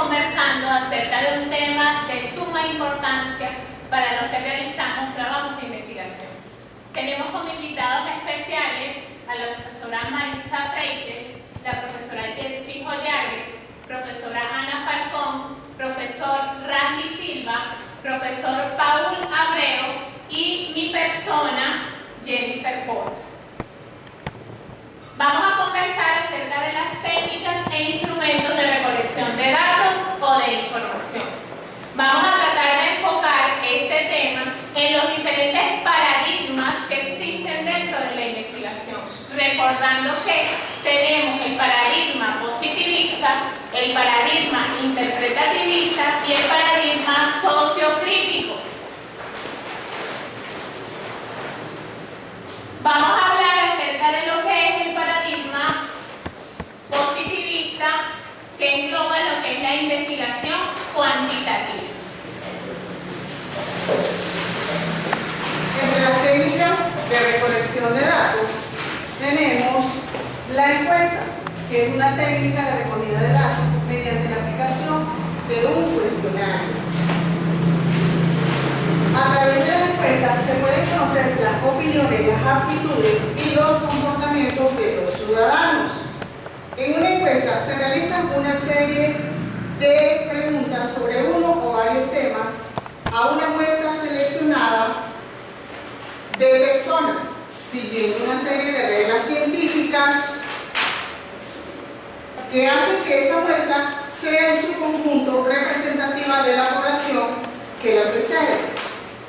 conversando acerca de un tema de suma importancia para los que realizamos trabajos de investigación. Tenemos como invitados especiales a la profesora Maritza Freites, la profesora Jetsi Joyares, profesora Ana Falcón, profesor Randy Silva, profesor Paul Abreu y mi persona, Jennifer Porras. Vamos a conversar acerca de las técnicas e instrumentos de recolección de datos o de información. Vamos a tratar de enfocar este tema en los diferentes paradigmas que existen dentro de la investigación, recordando que tenemos el paradigma positivista, el paradigma interpretativista y el paradigma sociocrítico. Vamos a hablar acerca de lo que es el paradigma positivista, que engloba lo que es la investigación cuantitativa. Entre las técnicas de recolección de datos tenemos la encuesta, que es una técnica de recogida de datos mediante la aplicación de un cuestionario. A través de la encuesta se pueden conocer las opiniones, las aptitudes y los comportamientos de los ciudadanos. En una encuesta se realizan una serie de preguntas sobre uno o varios temas a una muestra seleccionada de personas, siguiendo una serie de reglas científicas que hacen que esa muestra sea en su conjunto representativa de la población que la precede.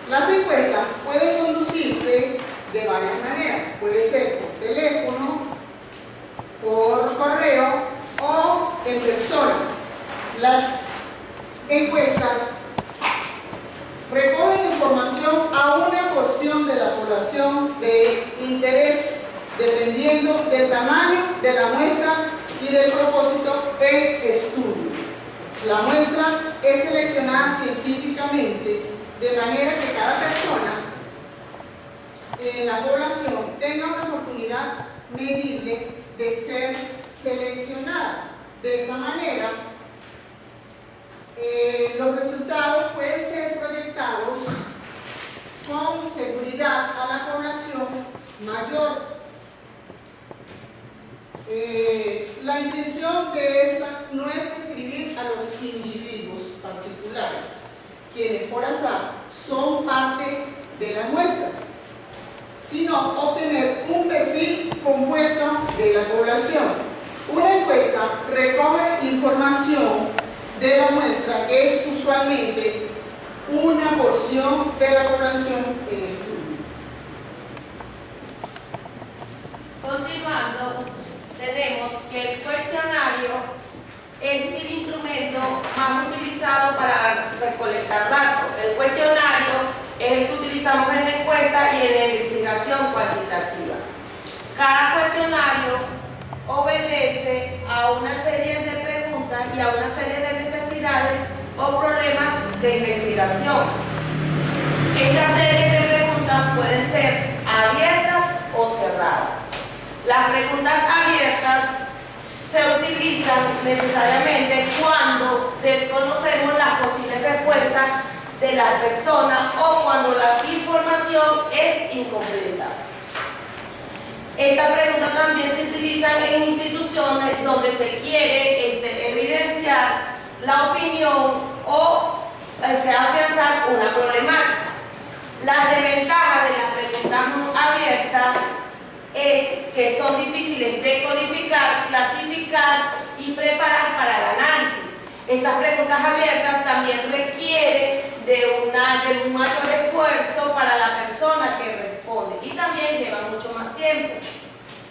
Las encuestas pueden conducirse de varias maneras. Puede ser por teléfono, por correo o en persona. Las encuestas recogen información a una porción de la población de interés, dependiendo del tamaño de la muestra y del propósito del estudio. La muestra es seleccionada científicamente de manera que cada persona en la población tenga una oportunidad medible de ser seleccionada. De esta manera, los resultados pueden ser proyectados con seguridad a la población mayor. La intención de esta no es describir a los individuos particulares, quienes por azar son parte de la muestra, sino obtener un perfil compuesto de la población. Una encuesta recoge información de la muestra que es usualmente una porción de la población en estudio. Continuando, tenemos que el cuestionario es el instrumento más utilizado para recolectar datos. El cuestionario es el que utilizamos en la encuesta y en la investigación cuantitativa. Cada cuestionario obedece a una serie de preguntas y a una serie de necesidades o problemas de investigación. Esta serie de preguntas pueden ser abiertas o cerradas. Las preguntas abiertas se utilizan necesariamente cuando desconocemos las posibles respuestas de las personas o cuando la información es incompleta. Esta pregunta también se utiliza en instituciones donde se quiere evidenciar la opinión o afianzar una problemática. Las desventajas de las preguntas abiertas es que son difíciles de codificar, clasificar y preparar para el análisis. Estas preguntas abiertas también requieren de un mayor esfuerzo para la persona que responde y también lleva mucho más tiempo.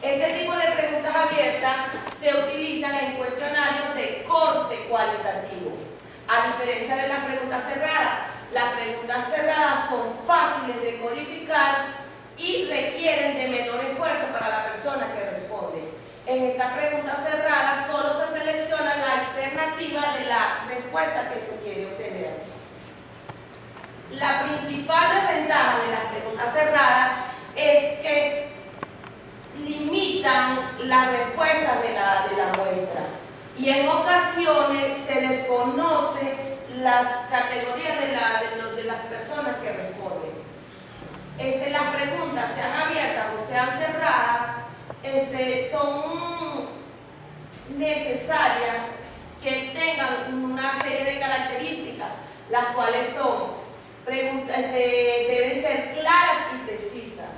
Este tipo de preguntas abiertas se utilizan en cuestionarios de corte cualitativo, a diferencia de las preguntas cerradas. Las preguntas cerradas son fáciles de codificar y requieren de menor esfuerzo para la persona que responde. En esta pregunta cerrada solo se selecciona la alternativa de la respuesta que se quiere obtener. La principal desventaja de las preguntas cerradas es que limitan las respuestas de la muestra y en ocasiones se desconoce las categorías de las personas que responden. Las preguntas, sean abiertas o sean cerradas, son necesarias que tengan una serie de características, las cuales son preguntas, deben ser claras y precisas.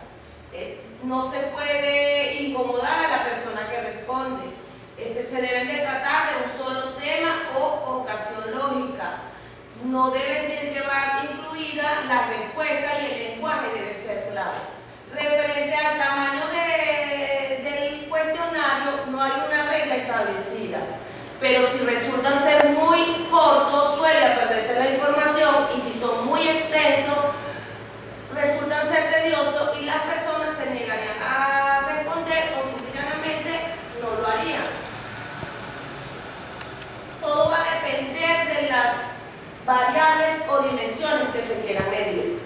No se puede incomodar a la persona que responde. Se deben de tratar de un solo tema o ocasión lógica. No deben de llevar incluida la respuesta y el lenguaje debe ser claro. Referente al tamaño del cuestionario, no hay una regla establecida, pero si resultan ser muy cortos, suele perderse la información, y si son muy extensos, resultan ser tediosos y las personas se negarían a responder o simplemente no lo harían. Todo va a depender de las variables o dimensiones que se quieran medir.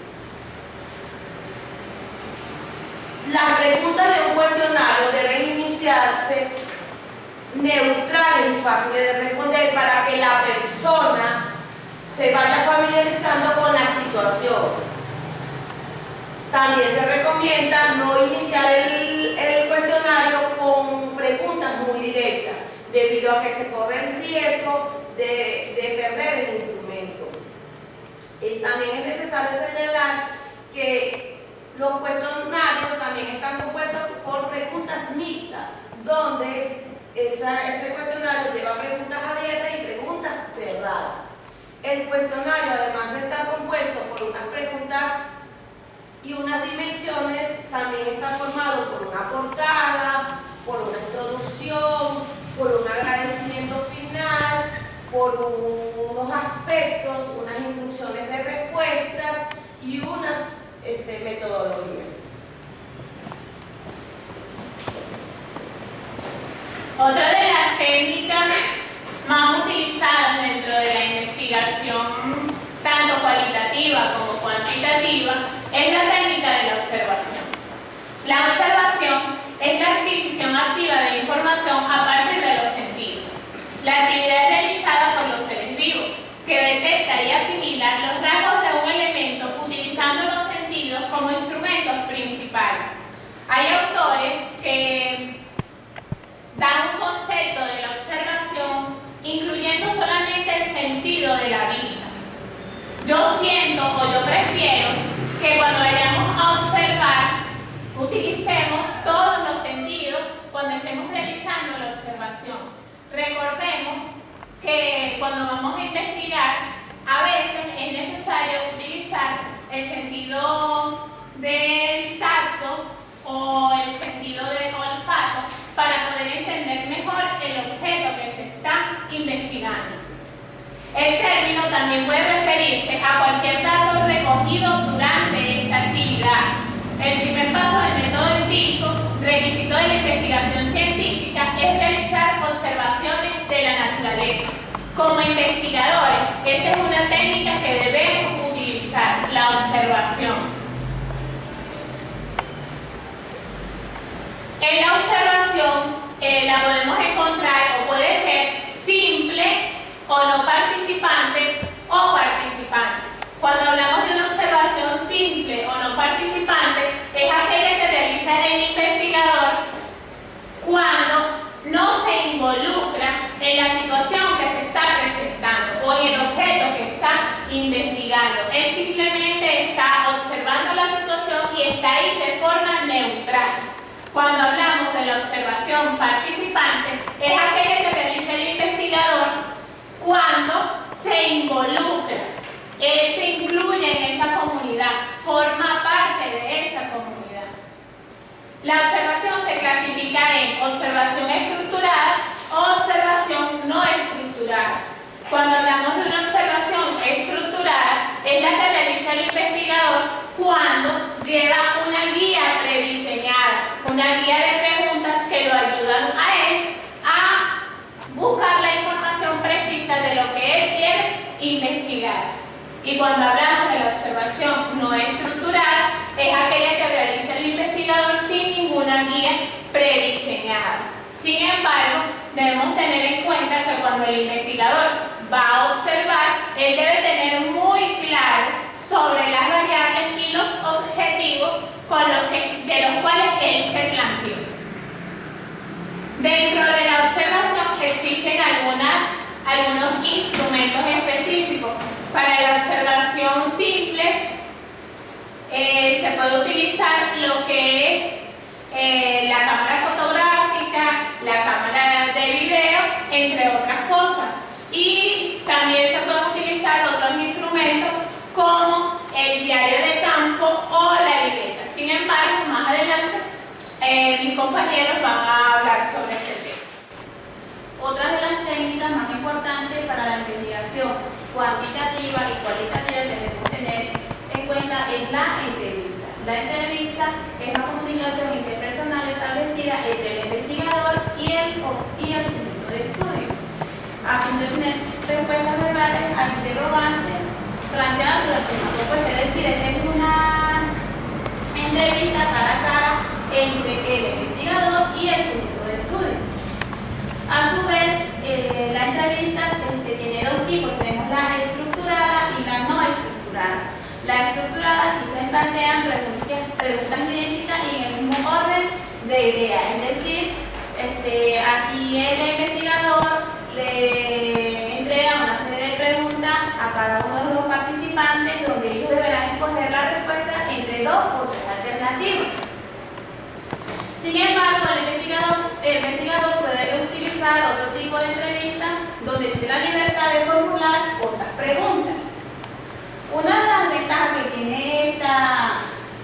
Las preguntas de un cuestionario deben iniciarse neutrales y fáciles de responder para que la persona se vaya familiarizando con la situación. También se recomienda no iniciar el cuestionario con preguntas muy directas, debido a que se corre el riesgo de perder el instrumento. También es necesario señalar que los cuestionarios también están compuestos por preguntas mixtas, donde ese cuestionario lleva preguntas abiertas y preguntas cerradas. El cuestionario, además de estar compuesto por unas preguntas y unas dimensiones, también está formado por una portada, por una introducción, por un agradecimiento final, por unos aspectos, unas instrucciones de respuesta y unas metodologías. Otra de las técnicas más utilizadas dentro de la investigación, tanto cualitativa como cuantitativa, es la técnica de la observación. La observación es la adquisición activa de información a partir de los sentidos. La actividad es realizada por los seres vivos, que detecta y asimila los rasgos de un elemento utilizando los sentidos como instrumentos principales. Hay autores que dan un concepto de la observación incluyendo solamente el sentido de la vista. Yo siento o yo prefiero que cuando vayamos a observar utilicemos todos los sentidos cuando estemos realizando la observación. Recordemos que cuando vamos a investigar, a veces es necesario utilizar el sentido del tacto o el sentido del olfato para poder entender mejor el objeto que se está investigando. El término también puede referirse a cualquier dato recogido durante esta actividad. El primer paso del método empírico, requisito de la investigación científica, es realizar observaciones de la naturaleza. Como investigadores, esta es una técnica que debemos utilizar, la observación. En la observación la podemos encontrar o puede ser simple o no participante o participante. Cuando hablamos de una observación simple o no participante, es aquella que realiza el investigador cuando no se involucra en la situación que se está presentando o en el objeto que está investigando. Él simplemente está observando la situación y está ahí de forma neutral. Cuando hablamos de la observación participante, es aquella que realiza el investigador cuando se involucra. Él se incluye en esa comunidad, forma parte de esa comunidad. La observación se clasifica en observación estructurada o observación no estructurada. Cuando hablamos de una observación estructurada, es la que realiza el investigador cuando lleva una guía prediseñada, una guía de preguntas que lo ayudan a él a buscar la información precisa de lo que él quiere investigar. Y cuando hablamos de la observación no estructurada, es aquella que realiza el investigador sin ninguna guía prediseñada. Sin embargo, debemos tener en cuenta que cuando el investigador va a observar, él debe tener muy claro sobre las variables y los objetivos de los cuales él se planteó. Dentro de la observación existen algunos instrumentos específicos. Para la observación simple se puede utilizar lo que es la cámara fotográfica, la cámara de video, entre otras cosas. Y también se pueden utilizar otros instrumentos como el diario de campo o la libreta. Sin embargo, más adelante mis compañeros van a hablar sobre este tema. Otra de las técnicas más importantes para la investigación cuantitativa y cualitativa que debemos tener en cuenta es la entrevista. La entrevista es una comunicación interpersonal establecida entre el investigador y el sujeto de estudio, a fin de tener respuestas verbales a interrogantes planteadas durante una propuesta. Es decir, es una entrevista cara a cara entre el investigador y el sujeto de estudio. A su vez, la entrevista tiene dos tipos. Tenemos la estructurada y la no estructurada. La estructurada, aquí se plantean preguntas idénticas y en el mismo orden de ideas. Es decir, aquí el investigador le entrega una serie de preguntas a cada uno de los participantes, donde ellos deberán escoger la respuesta entre dos o tres alternativas. Sin embargo, el investigador puede utilizar otro tipo de entrevista donde tiene la libertad de formular otras preguntas. Una de las ventajas que tiene esta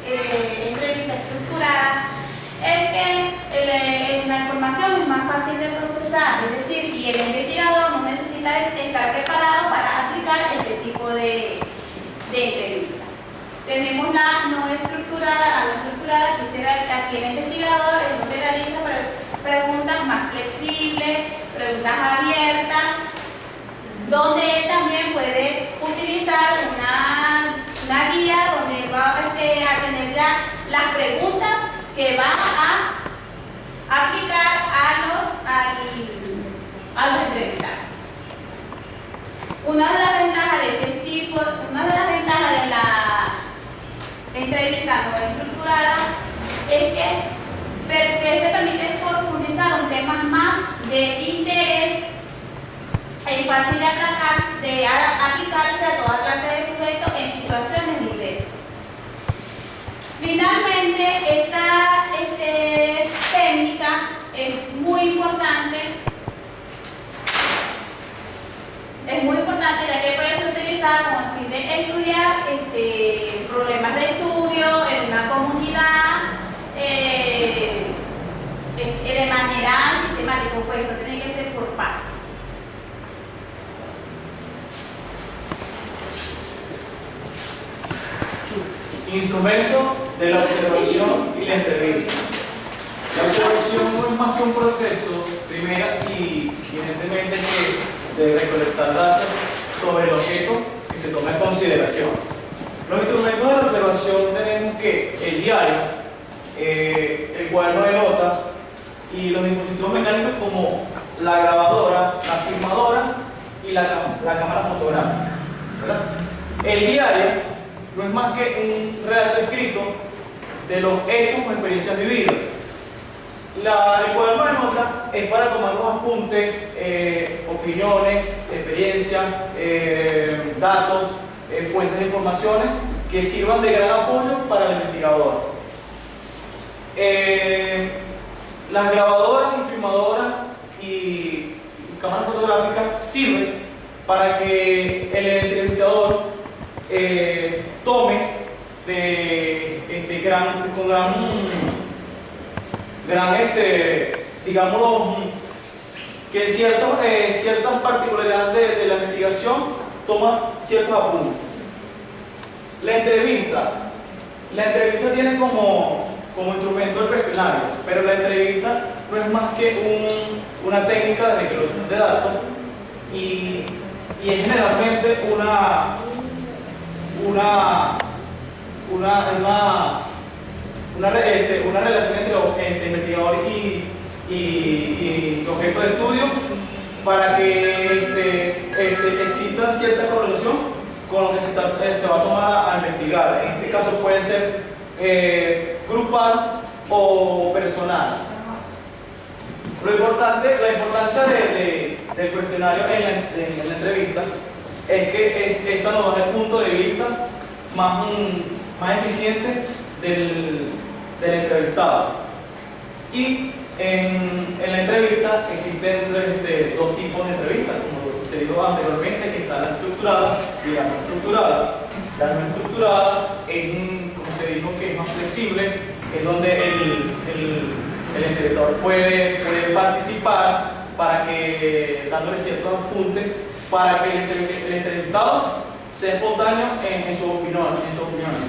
entrevista estructurada es que la información es más fácil de procesar, es decir, y el investigador no necesita estar preparado para aplicar este tipo de entrevista. Tenemos la no estructurada, la no estructurada, que será aquí el investigador, es donde realiza preguntas más flexibles, preguntas abiertas, donde él también puede utilizar una guía donde va a tener ya las preguntas que va a aplicar a los entrevistados. Una de las ventajas de este tipo, una de las ventajas de la entrevista no estructurada es que permite profundizar un tema más de interés fácil de aplicarse a toda clase de sujetos en situaciones diversas. Finalmente, esta técnica es muy importante ya que puede ser utilizada como a fin de estudiar problemas de estudio en una comunidad de manera sistemática, pues no tiene que ser por paso. Instrumento de la observación y la entrevista. La observación no es más que un proceso, primero y evidentemente, de recolectar datos sobre el objeto que se toma en consideración. Los instrumentos de la observación tenemos que el diario, el cuaderno de nota y los dispositivos mecánicos como la grabadora, la filmadora y la cámara fotográfica, ¿verdad? El diario no es más que un relato escrito de los hechos o experiencias vividas. El cuaderno de notas es para tomar los apuntes, opiniones, experiencias, datos, fuentes de informaciones que sirvan de gran apoyo para el investigador. Las grabadoras y filmadoras y cámaras fotográficas sirven para que el entrevistador tome digámoslo, que ciertas particularidades de la investigación toma ciertos apuntes. La entrevista tiene como instrumento el cuestionario, pero la entrevista no es más que una técnica de recolección de datos y es generalmente una relación entre investigador y objeto de estudio para que exista cierta correlación con lo que se va a tomar a investigar. En este caso puede ser grupal o personal. La importancia del cuestionario en la entrevista es que esta nos da el punto de vista más eficiente del entrevistado. Y en la entrevista existen dos tipos de entrevistas, como se dijo anteriormente, que está la estructurada y la no estructurada. La no estructurada es, como se dijo, que es más flexible, es donde el entrevistador puede participar para que, dándole ciertos apuntes, para que el entrevistado sea espontáneo en sus opiniones.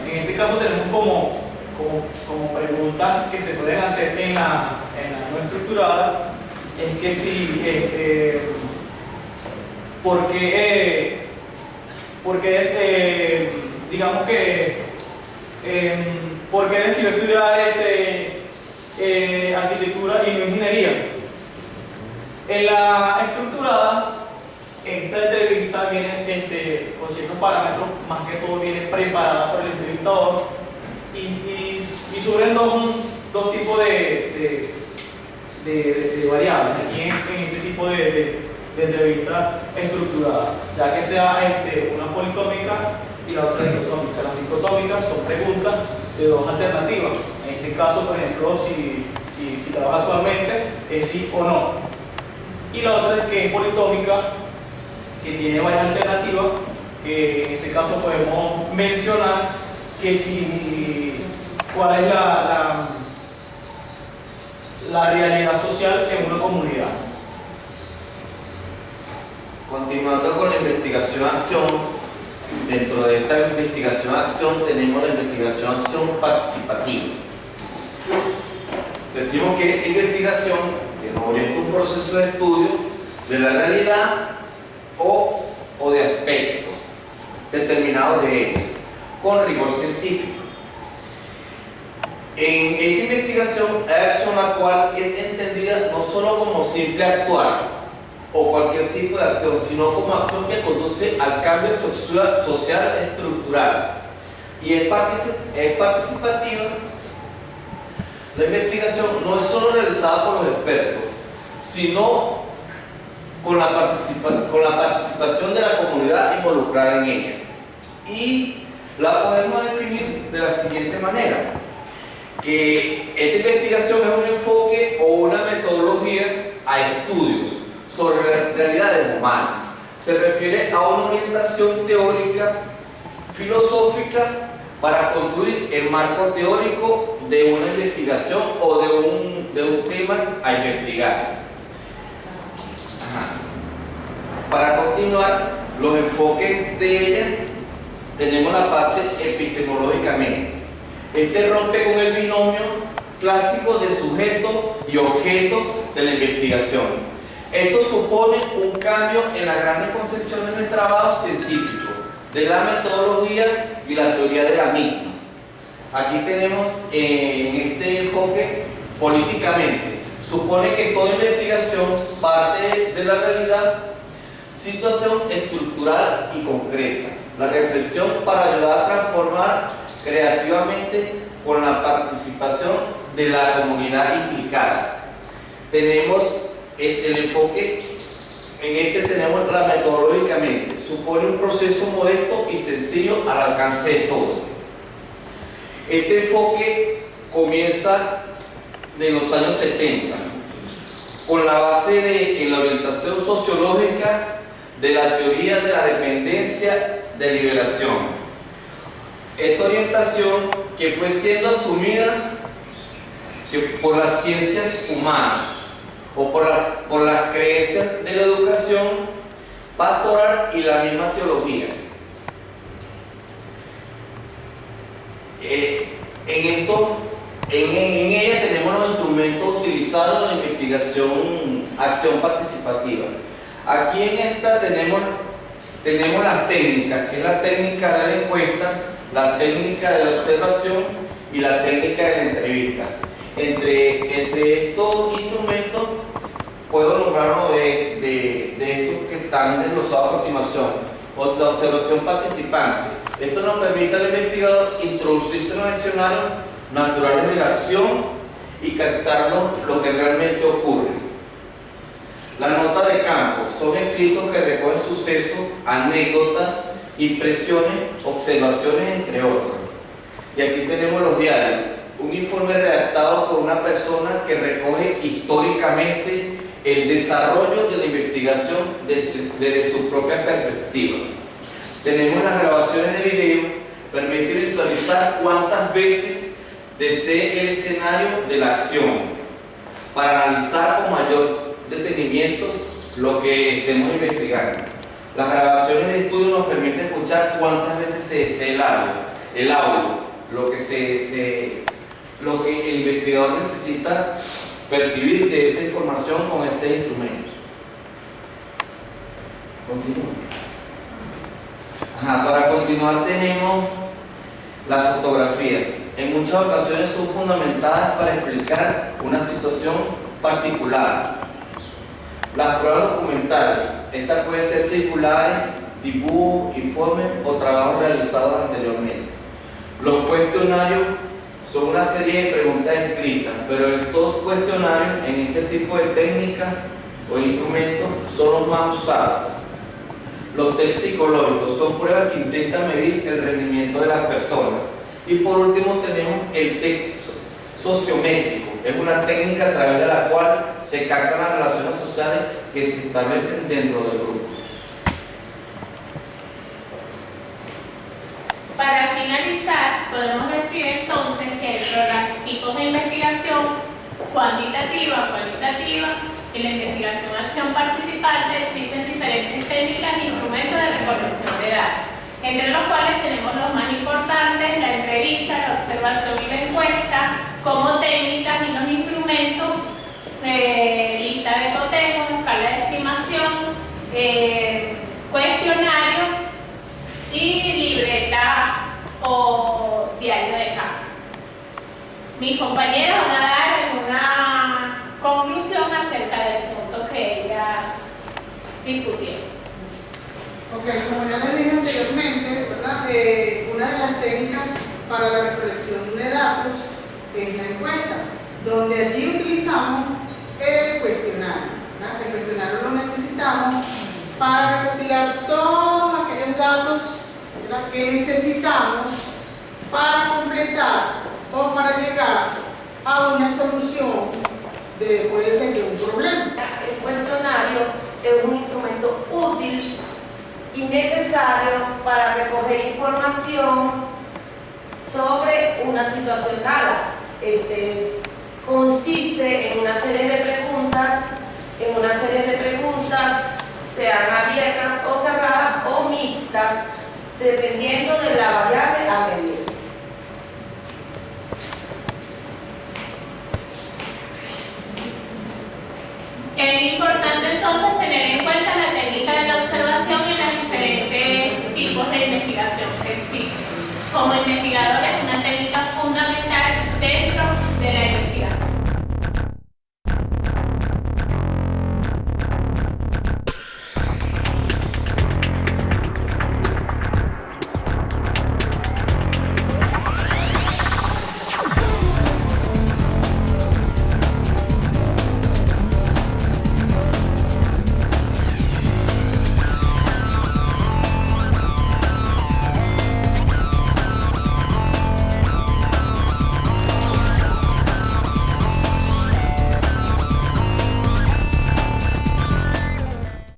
En este caso tenemos como preguntas que se pueden hacer en la no estructurada, es que si, digamos que, ¿por qué decidió estudiar arquitectura y no ingeniería? En la estructurada, esta entrevista viene con ciertos parámetros, más que todo viene preparada por el entrevistador y surgen dos tipos de variables aquí en este tipo de entrevista estructurada, ya que sea una politómica y la otra dicotómica. Las dicotómicas son preguntas de dos alternativas. En este caso, por ejemplo, si trabaja actualmente, es sí o no. Y la otra es que es politómica, que tiene varias alternativas, que en este caso podemos mencionar que cuál es la realidad social en una comunidad. Continuando con la investigación-acción, dentro de esta investigación-acción tenemos la investigación-acción participativa. Decimos que es investigación que nos orienta un proceso de estudio de la realidad o de aspectos determinados de ella, con rigor científico. En esta investigación hay acción la cual es entendida no solo como simple actuar o cualquier tipo de acción, sino como acción que conduce al cambio social estructural y es participativa. La investigación no es solo realizada por los expertos, sino con la participación de la comunidad involucrada en ella. Y la podemos definir de la siguiente manera: que esta investigación es un enfoque o una metodología a estudios sobre realidades humanas. Se refiere a una orientación teórica, filosófica, para construir el marco teórico de una investigación o de un tema a investigar. Para continuar, los enfoques de ella, tenemos la parte epistemológicamente. Este rompe con el binomio clásico de sujeto y objeto de la investigación. Esto supone un cambio en las grandes concepciones del trabajo científico, de la metodología y la teoría de la misma. Aquí tenemos en este enfoque políticamente. Supone que toda investigación parte de la realidad, situación estructural y concreta. La reflexión para ayudar a transformar creativamente con la participación de la comunidad implicada. Tenemos el enfoque, tenemos la metodológicamente, supone un proceso modesto y sencillo al alcance de todos. Este enfoque comienza de los años 70, con la base en la orientación sociológica de la teoría de la dependencia de liberación. Esta orientación que fue siendo asumida por las ciencias humanas o por las creencias de la educación pastoral y la misma teología. En ella tenemos los instrumentos utilizados en la investigación, acción participativa. Aquí en esta tenemos las técnicas, que es la técnica de la encuesta, la técnica de la observación y la técnica de la entrevista. Entre estos instrumentos puedo nombrarlo de estos que están desglosados a continuación. La observación participante. Esto nos permite al investigador introducirse en los escenarios naturales de la acción y captar lo que realmente ocurre. Las notas de campo son escritos que recogen sucesos, anécdotas, impresiones, observaciones, entre otros. Y aquí tenemos los diarios, un informe redactado por una persona que recoge históricamente el desarrollo de la investigación desde su propia perspectiva. Tenemos las grabaciones de video, permite visualizar cuántas veces desee el escenario de la acción para analizar con mayor detenimiento lo que estemos investigando. Las grabaciones de estudio nos permiten escuchar cuántas veces se desea el audio, lo que el investigador necesita percibir de esa información con este instrumento. Continuamos. Para continuar tenemos la fotografía. En muchas ocasiones son fundamentadas para explicar una situación particular. Las pruebas documentales, estas pueden ser circulares, dibujos, informes o trabajos realizados anteriormente. Los cuestionarios son una serie de preguntas escritas, pero estos cuestionarios en este tipo de técnicas o instrumentos son los más usados. Los test psicológicos son pruebas que intentan medir el rendimiento de las personas. Y por último tenemos el test sociométrico. Es una técnica a través de la cual se captan las relaciones sociales que se establecen dentro del grupo. Para finalizar, podemos decir entonces que los tipos de investigación cuantitativa, cualitativa y la investigación acción participante existen diferentes técnicas e instrumentos de recolección de datos, entre los cuales tenemos los más importantes, la entrevista, la observación y la encuesta, como técnicas y los instrumentos, lista de cotejo, escala de estimación, cuestionarios y libreta o diario de campo. Mis compañeros van a dar alguna conclusión acerca del punto que ellas discutieron. Ok, como ya les dije anteriormente, ¿verdad? Una de las técnicas para la recolección de datos es la encuesta, donde allí utilizamos el cuestionario, ¿verdad? El cuestionario lo necesitamos para recopilar todos aquellos datos, ¿verdad?, que necesitamos para completar o para llegar a una solución puede ser de un problema. El cuestionario es un instrumento útil y necesario para recoger información sobre una situación dada. Consiste en una serie de preguntas, sean abiertas o cerradas o mixtas, dependiendo